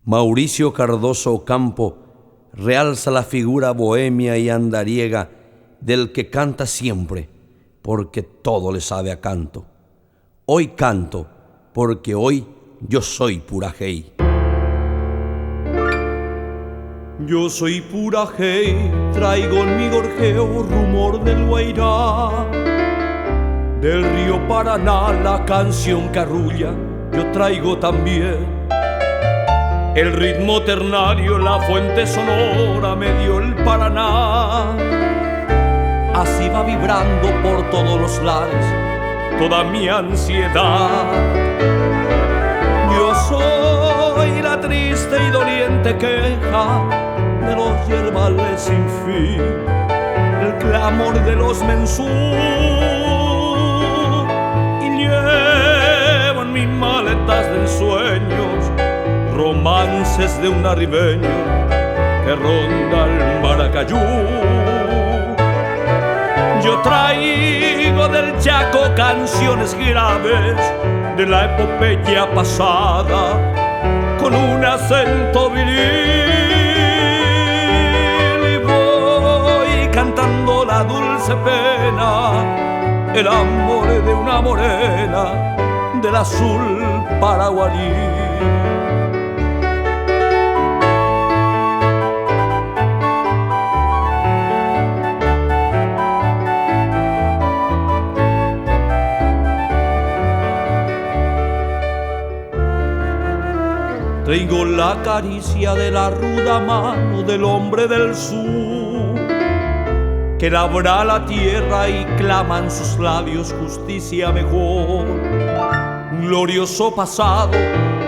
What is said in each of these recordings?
Mauricio Cardoso Ocampo realza la figura bohemia y andariega del que canta siempre, porque todo le sabe a canto. Hoy canto, porque hoy yo soy Purajey. Yo soy Purajey, traigo en mi gorjeo rumor del Guairá. Del río Paraná la canción que arrulla, yo traigo también. El ritmo ternario, la fuente sonora me dio el Paraná. Así va vibrando por todos los lares toda mi ansiedad. Yo soy la triste y doliente queja de los yerbales sin fin, el clamor de los mensú, y llevo en mis maletas de ensueños romances de un arribeño que ronda el Maracayú. Yo traigo del Chaco canciones graves de la epopeya pasada, con un acento viril, y voy cantando la dulce pena, el amor de una morena del azul paraguarí. Traigo la caricia de la ruda mano del hombre del sur, que labra la tierra y clama en sus labios justicia mejor. Un glorioso pasado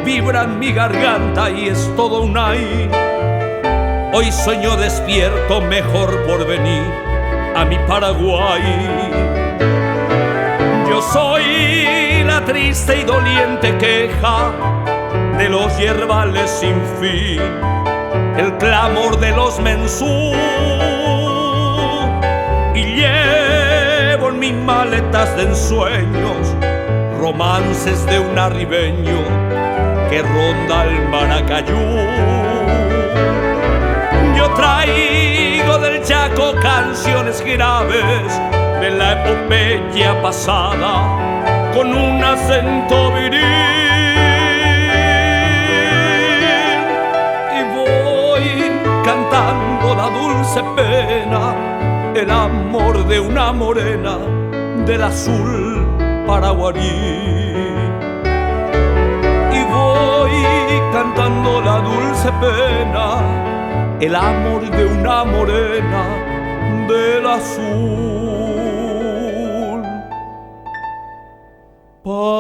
vibra en mi garganta y es todo un aire. Hoy sueño despierto mejor por venir a mi Paraguay. Yo soy la triste y doliente queja de los yerbales sin fin, el clamor de los mensú, y llevo en mis maletas de ensueños romances de un arribeño que ronda el Maracayú. Yo traigo del Chaco canciones graves de la epopeya pasada, con un acento viril, cantando la dulce pena, el amor de una morena del azul paraguarí. Y voy cantando la dulce pena, el amor de una morena del azul paraguarí.